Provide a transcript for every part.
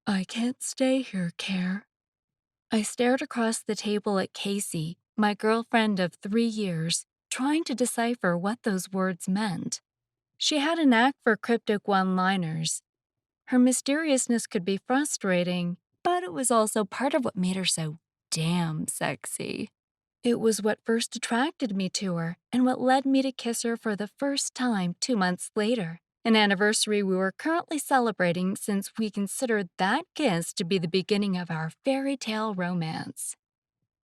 I can't stay here, Care. I stared across the table at Kacey, my girlfriend of 3 years, trying to decipher what those words meant. She had a knack for cryptic one-liners. Her mysteriousness could be frustrating, but it was also part of what made her so damn sexy. It was what first attracted me to her and what led me to kiss her for the first time 2 months later, an anniversary we were currently celebrating since we considered that kiss to be the beginning of our fairy tale romance.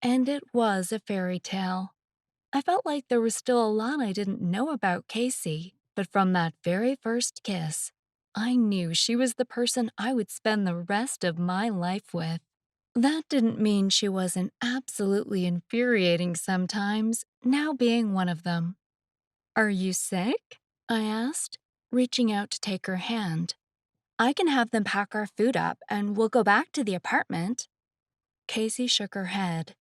And it was a fairy tale. I felt like there was still a lot I didn't know about Kacey, but from that very first kiss, I knew she was the person I would spend the rest of my life with. That didn't mean she wasn't absolutely infuriating sometimes, now being one of them. Are you sick? I asked, reaching out to take her hand. I can have them pack our food up and we'll go back to the apartment. Casey shook her head.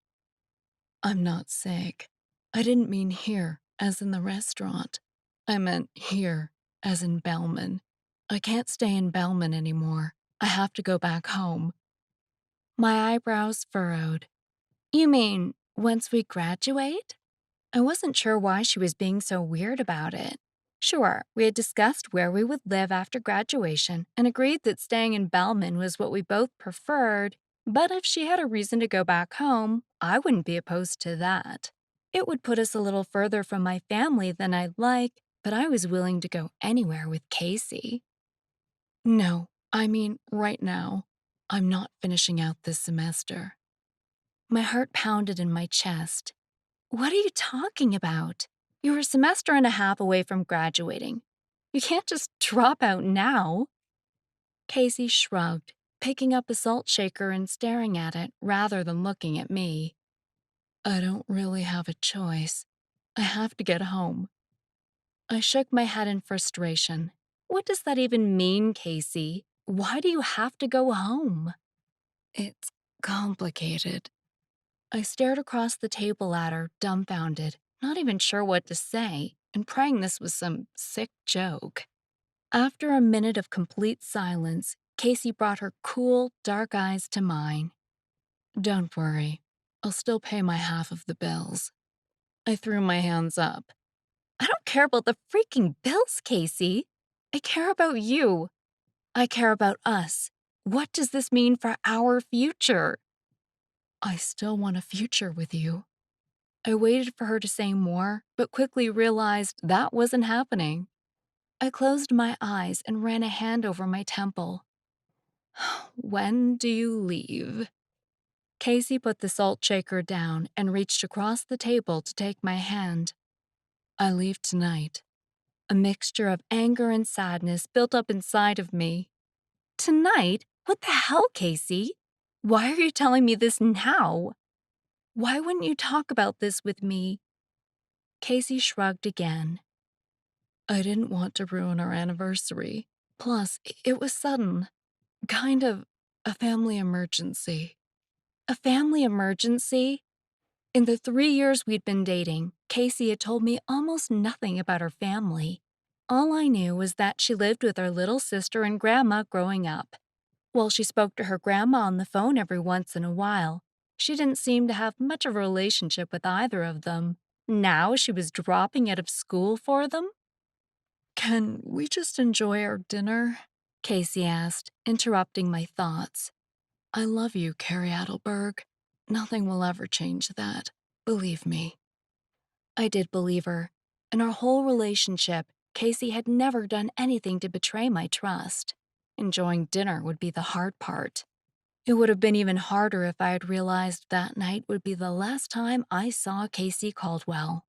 I'm not sick. I didn't mean here, as in the restaurant. I meant here, as in Bellman. I can't stay in Bellman anymore. I have to go back home. My eyebrows furrowed. You mean once we graduate? I wasn't sure why she was being so weird about it. Sure, we had discussed where we would live after graduation and agreed that staying in Bellman was what we both preferred, but if she had a reason to go back home, I wouldn't be opposed to that. It would put us a little further from my family than I'd like, but I was willing to go anywhere with Casey. No, I mean, right now. I'm not finishing out this semester. My heart pounded in my chest. What are you talking about? You're a semester and a half away from graduating. You can't just drop out now. Casey shrugged, picking up a salt shaker and staring at it rather than looking at me. I don't really have a choice. I have to get home. I shook my head in frustration. What does that even mean, Casey? Why do you have to go home? It's complicated. I stared across the table at her, dumbfounded, not even sure what to say, and praying this was some sick joke. After a minute of complete silence, Casey brought her cool, dark eyes to mine. Don't worry, I'll still pay my half of the bills. I threw my hands up. I don't care about the freaking bills, Casey. I care about you. I care about us. What does this mean for our future? I still want a future with you. I waited for her to say more, but quickly realized that wasn't happening. I closed my eyes and ran a hand over my temple. When do you leave? Casey put the salt shaker down and reached across the table to take my hand. I leave tonight. A mixture of anger and sadness built up inside of me. Tonight? What the hell, Casey? Why are you telling me this now? Why wouldn't you talk about this with me? Casey shrugged again. I didn't want to ruin our anniversary. Plus, it was sudden. Kind of a family emergency. A family emergency? In the 3 years we'd been dating, Casey had told me almost nothing about her family. All I knew was that she lived with her little sister and grandma growing up. While she spoke to her grandma on the phone every once in a while, she didn't seem to have much of a relationship with either of them. Now she was dropping out of school for them? Can we just enjoy our dinner? Casey asked, interrupting my thoughts. I love you, Kari Adelberg. Nothing will ever change that. Believe me. I did believe her. In our whole relationship, Casey had never done anything to betray my trust. Enjoying dinner would be the hard part. It would have been even harder if I had realized that night would be the last time I saw Kacey Caldwell.